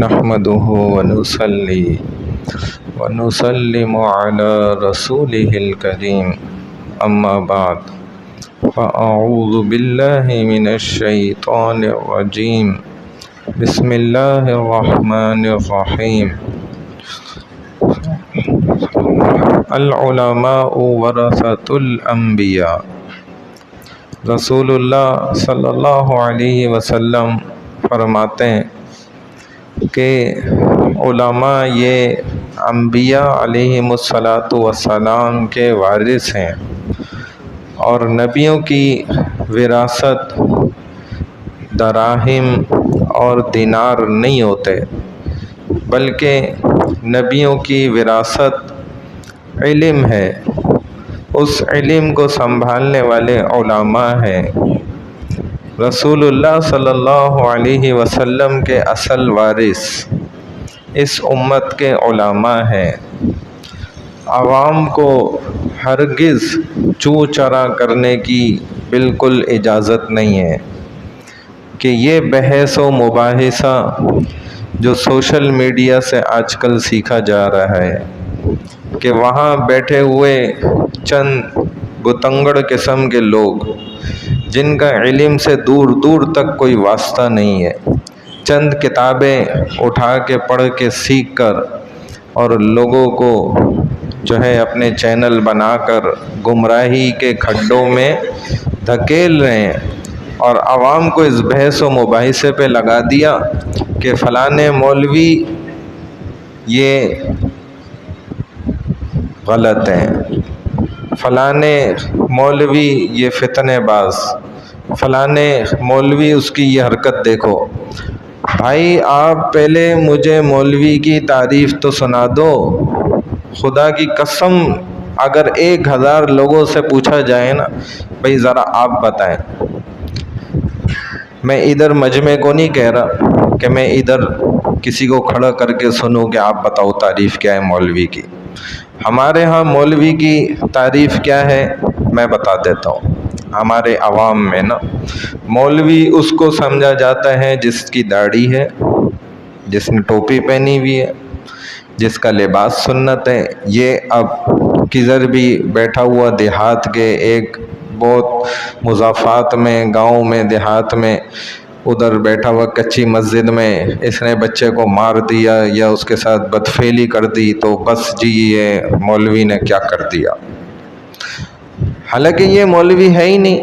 نحمده ونصلي ونسلم على رسوله الكريم أما بعد فأعوذ بالله من الشيطان الرجيم بسم الله الرحمن الرحيم العلماء ورثة الأنبياء رسول اللہ صلی اللہ علیہ وسلم فرماتے ہیں کہ علماء یہ انبیاء علیہم السلام کے وارث ہیں اور نبیوں کی وراثت دراہم اور دینار نہیں ہوتے، بلکہ نبیوں کی وراثت علم ہے، اس علم کو سنبھالنے والے علماء ہیں۔ رسول اللہ صلی اللہ علیہ وسلم کے اصل وارث اس امت کے علماء ہیں۔ عوام کو ہرگز چوں چرا کرنے کی بالکل اجازت نہیں ہے کہ یہ بحث و مباحثہ جو سوشل میڈیا سے آج کل سیکھا جا رہا ہے کہ وہاں بیٹھے ہوئے چند بتنگڑ قسم کے لوگ جن کا علم سے دور دور تک کوئی واسطہ نہیں ہے، چند کتابیں اٹھا کے پڑھ کے سیکھ کر اور لوگوں کو جو ہے اپنے چینل بنا کر گمراہی کے کھڈوں میں دھکیل رہے ہیں اور عوام کو اس بحث و مباحثے پہ لگا دیا کہ فلاں مولوی یہ غلط ہیں، فلاں مولوی یہ فتنہ باز، فلاں مولوی اس کی یہ حرکت دیکھو۔ بھائی آپ پہلے مجھے مولوی کی تعریف تو سنا دو۔ خدا کی قسم اگر 1000 لوگوں سے پوچھا جائے نا، بھائی ذرا آپ بتائیں، میں ادھر مجمع کو نہیں کہہ رہا کہ میں ادھر کسی کو کھڑا کر کے سنوں کہ آپ بتاؤ تعریف کیا ہے مولوی کی۔ ہمارے ہاں مولوی کی تعریف کیا ہے میں بتا دیتا ہوں۔ ہمارے عوام میں نا مولوی اس کو سمجھا جاتا ہے جس کی داڑھی ہے، جس نے ٹوپی پہنی ہوئی ہے، جس کا لباس سنت ہے۔ یہ اب کدھر بھی بیٹھا ہوا دیہات کے ایک بہت مضافات میں، گاؤں میں، دیہات میں، ادھر بیٹھا ہوا کچی مسجد میں اس نے بچے کو مار دیا یا اس کے ساتھ بدفعلی کر دی تو بس جی یہ مولوی نے کیا کر دیا، حالانکہ یہ مولوی ہے ہی نہیں۔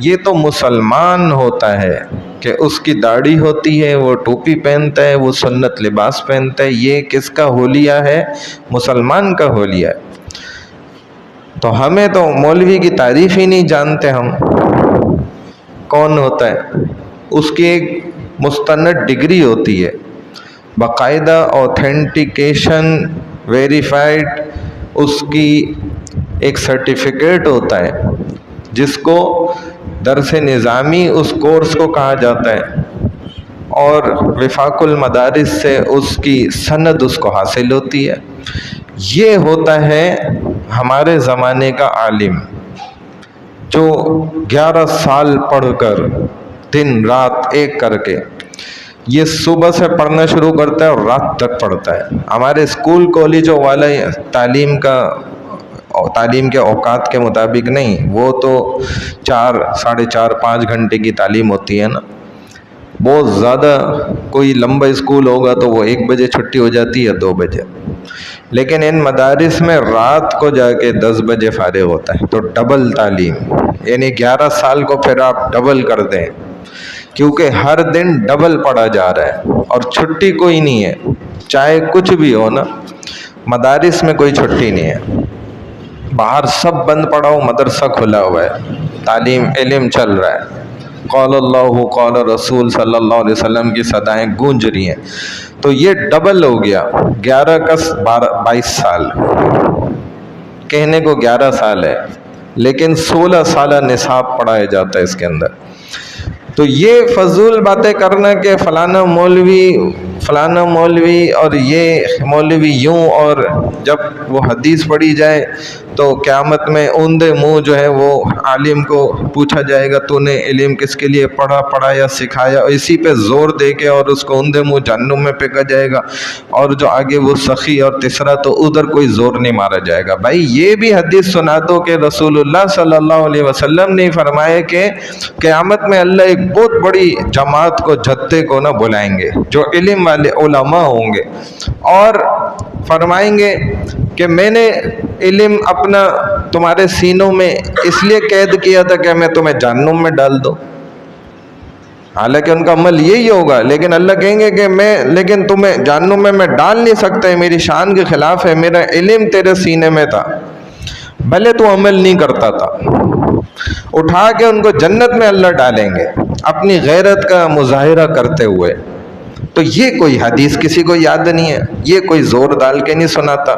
یہ تو مسلمان ہوتا ہے کہ اس کی داڑھی ہوتی ہے، وہ ٹوپی پہنتا ہے، وہ سنت لباس پہنتا ہے۔ یہ کس کا حلیہ ہے؟ مسلمان کا حلیہ ہے۔ تو ہمیں تو مولوی کی تعریف ہی نہیں جانتے ہم کون ہوتا ہے۔ اس کی ایک مستند ڈگری ہوتی ہے، باقاعدہ اوتھینٹیکیشن ویریفائڈ اس کی ایک سرٹیفکیٹ ہوتا ہے جس کو درس نظامی اس کورس کو کہا جاتا ہے اور وفاق المدارس سے اس کی سند اس کو حاصل ہوتی ہے۔ یہ ہوتا ہے ہمارے زمانے کا عالم جو 11 سال پڑھ کر دن رات ایک کر کے یہ صبح سے پڑھنا شروع کرتا ہے اور رات تک پڑھتا ہے۔ ہمارے اسکول کالجوں والے تعلیم کے اوقات کے مطابق نہیں، وہ تو 4 ساڑھے 4 5 گھنٹے کی تعلیم ہوتی ہے نا۔ بہت زیادہ کوئی لمبا اسکول ہوگا تو وہ 1 بجے چھٹی ہو جاتی ہے، 2 بجے، لیکن ان مدارس میں رات کو جا کے 10 بجے فارغ ہوتا ہے۔ تو ڈبل تعلیم، یعنی 11 سال کو پھر آپ ڈبل کر دیں، کیونکہ ہر دن ڈبل پڑھا جا رہا ہے اور چھٹی کوئی نہیں ہے، چاہے کچھ بھی ہو نا، مدارس میں کوئی چھٹی نہیں ہے۔ باہر سب بند پڑا ہو، مدرسہ کھلا ہوا ہے، تعلیم علم چل رہا ہے، قال اللہ قال رسول صلی اللہ علیہ وسلم کی صدائیں گونج رہی ہیں۔ تو یہ ڈبل ہو گیا، 11 کا 22 سال، کہنے کو 11 سال ہے لیکن 16 سالہ نصاب پڑھایا جاتا ہے اس کے اندر۔ تو یہ فضول باتیں کرنا کہ فلانا مولوی اور یہ مولوی یوں، اور جب وہ حدیث پڑھی جائے تو قیامت میں اوندے منہ جو ہے وہ عالم کو پوچھا جائے گا تو نے علم کس کے لیے پڑھایا سکھایا، اور اسی پہ زور دے کے اور اس کو اوندے منہ جہنم میں پھینکا جائے گا، اور جو آگے وہ سخی اور تیسرا تو ادھر کوئی زور نہیں مارا جائے گا۔ بھائی یہ بھی حدیث سنا دو کہ رسول اللہ صلی اللہ علیہ وسلم نے فرمایا کہ قیامت میں اللہ ایک بہت بڑی جماعت کو، جتھے کو نہ بلائیں گے جو علم والے علماء ہوں گے، اور فرمائیں گے کہ میں نے علم اپنا تمہارے سینوں میں اس لیے قید کیا تھا کہ میں تمہیں جہنم میں ڈال دوں، حالانکہ ان کا عمل یہی ہوگا، لیکن اللہ کہیں گے کہ لیکن تمہیں جہنم میں ڈال نہیں سکتا، میری شان کے خلاف ہے، میرا علم تیرے سینے میں تھا بھلے تو عمل نہیں کرتا تھا، اٹھا کے ان کو جنت میں اللہ ڈالیں گے اپنی غیرت کا مظاہرہ کرتے ہوئے۔ تو یہ کوئی حدیث کسی کو یاد نہیں ہے، یہ کوئی زور ڈال کے نہیں سناتا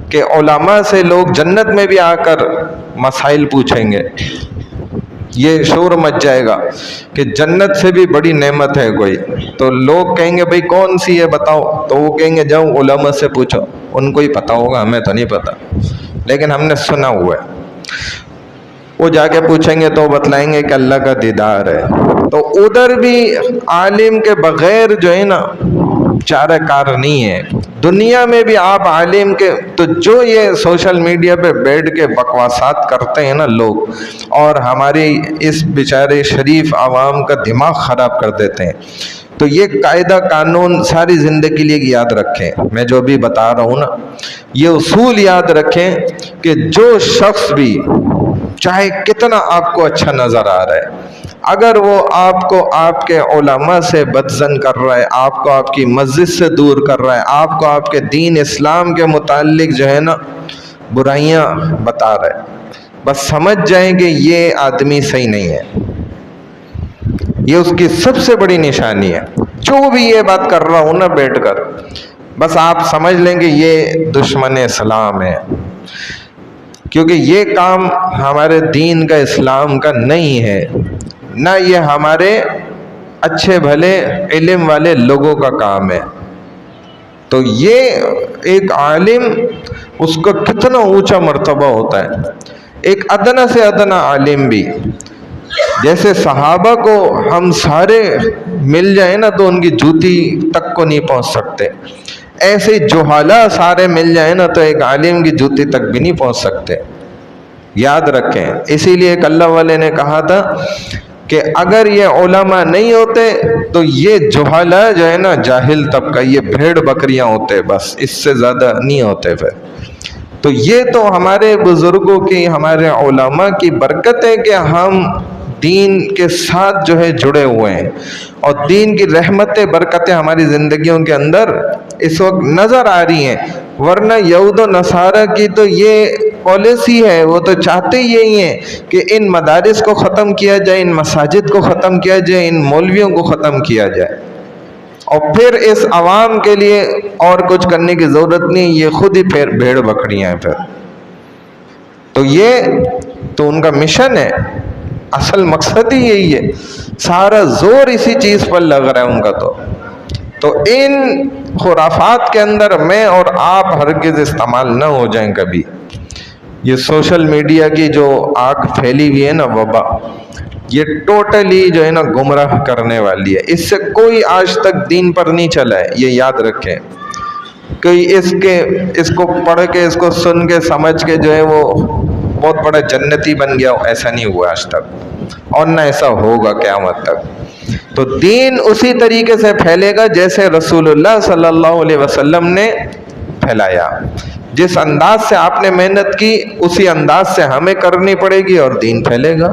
کہ علماء سے لوگ جنت میں بھی آ کر مسائل پوچھیں گے، یہ شور مچ جائے گا کہ جنت سے بھی بڑی نعمت ہے کوئی، تو لوگ کہیں گے بھئی کون سی ہے بتاؤ، تو وہ کہیں گے جاؤ علماء سے پوچھو، ان کو ہی پتا ہوگا، ہمیں تو نہیں پتا، لیکن ہم نے سنا ہوا ہے۔ وہ جا کے پوچھیں گے تو بتلائیں گے کہ اللہ کا دیدار ہے۔ تو ادھر بھی عالم کے بغیر جو ہے نا چارہ کار نہیں ہے۔ دنیا میں بھی آپ عالم کے، تو جو یہ سوشل میڈیا پہ بیٹھ کے بکواسات کرتے ہیں نا لوگ، اور ہماری اس بیچارے شریف عوام کا دماغ خراب کر دیتے ہیں، تو یہ قاعدہ قانون ساری زندگی کے لیے یاد رکھیں۔ میں جو بھی بتا رہا ہوں نا، یہ اصول یاد رکھیں کہ جو شخص بھی چاہے کتنا آپ کو اچھا نظر آ رہا ہے، اگر وہ آپ کو آپ کے علماء سے بدظن کر رہا ہے، آپ کو آپ کی مسجد سے دور کر رہا ہے، آپ کو آپ کے دین اسلام کے متعلق جو ہے نا برائیاں بتا رہا ہے، بس سمجھ جائیں کہ یہ آدمی صحیح نہیں ہے، یہ اس کی سب سے بڑی نشانی ہے۔ جو بھی یہ بات کر رہا ہوں نا بیٹھ کر، بس آپ سمجھ لیں کہ یہ دشمن اسلام ہے، کیونکہ یہ کام ہمارے دین کا اسلام کا نہیں ہے، نہ یہ ہمارے اچھے بھلے علم والے لوگوں کا کام ہے۔ تو یہ ایک عالم، اس کا کتنا اونچا مرتبہ ہوتا ہے، ایک ادنا سے ادنا عالم بھی، جیسے صحابہ کو ہم سارے مل جائیں نا تو ان کی جوتی تک کو نہیں پہنچ سکتے، ایسے جہالا سارے مل جائیں نا تو ایک عالم کی جوتی تک بھی نہیں پہنچ سکتے، یاد رکھیں۔ اسی لیے ایک اللہ والے نے کہا تھا کہ اگر یہ علماء نہیں ہوتے تو یہ جہالا جو ہے نا جاہل طبقہ، یہ بھیڑ بکریاں ہوتے، بس اس سے زیادہ نہیں ہوتے پھر۔ تو یہ تو ہمارے بزرگوں کی، ہمارے علماء کی برکت ہے کہ ہم دین کے ساتھ جو ہے جڑے ہوئے ہیں، اور دین کی رحمتیں برکتیں ہماری زندگیوں کے اندر اس وقت نظر آ رہی ہیں، ورنہ یہود و نصارہ کی تو یہ پالیسی ہے، وہ تو چاہتے یہی ہیں کہ ان مدارس کو ختم کیا جائے، ان مساجد کو ختم کیا جائے، ان مولویوں کو ختم کیا جائے، اور پھر اس عوام کے لیے اور کچھ کرنے کی ضرورت نہیں، یہ خود ہی پھر بھیڑ بکریاں ہیں پھر۔ تو یہ تو ان کا مشن ہے، اصل مقصد ہی یہی ہے، سارا زور اسی چیز پر لگ رہا ہے ان کا۔ تو ان خرافات کے اندر میں اور آپ ہرگز استعمال نہ ہو جائیں کبھی۔ یہ سوشل میڈیا کی جو آگ پھیلی ہوئی ہے نا وبا، یہ ٹوٹلی جو ہے نا گمراہ کرنے والی ہے، اس سے کوئی آج تک دین پر نہیں چلا ہے، یہ یاد رکھیں۔ کوئی اس کو پڑھ کے، اس کو سن کے، سمجھ کے جو ہے وہ بہت بڑا جنتی بن گیا، ایسا نہیں ہوا آج تک، اور نہ ایسا ہوگا قیامت تک۔ تو دین اسی طریقے سے پھیلے گا جیسے رسول اللہ صلی اللہ علیہ وسلم نے پھیلایا، جس انداز سے آپ نے محنت کی اسی انداز سے ہمیں کرنی پڑے گی اور دین پھیلے گا۔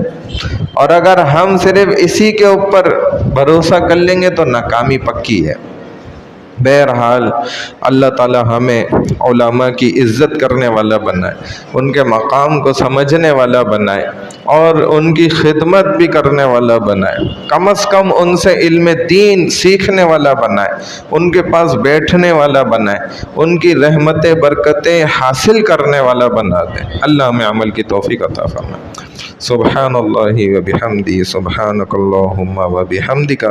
اور اگر ہم صرف اسی کے اوپر بھروسہ کر لیں گے تو ناکامی پکی ہے۔ بہرحال اللہ تعالی ہمیں علماء کی عزت کرنے والا بنائے، ان کے مقام کو سمجھنے والا بنائے، اور ان کی خدمت بھی کرنے والا بنائے، کم از کم ان سے علم دین سیکھنے والا بنائے، ان کے پاس بیٹھنے والا بنائے، ان کی رحمتیں برکتیں حاصل کرنے والا بنا دے۔ اللہ ہمیں عمل کی توفیق عطا فرمائے۔ سبحان اللہ و بحمدی، سبحانک اللہم و بحمدک،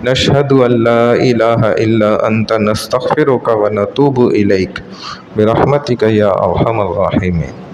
نشہد ان لا الہ الا انت، نستغفرک و نتوب الیک، برحمتک یا ارحم الراحمین۔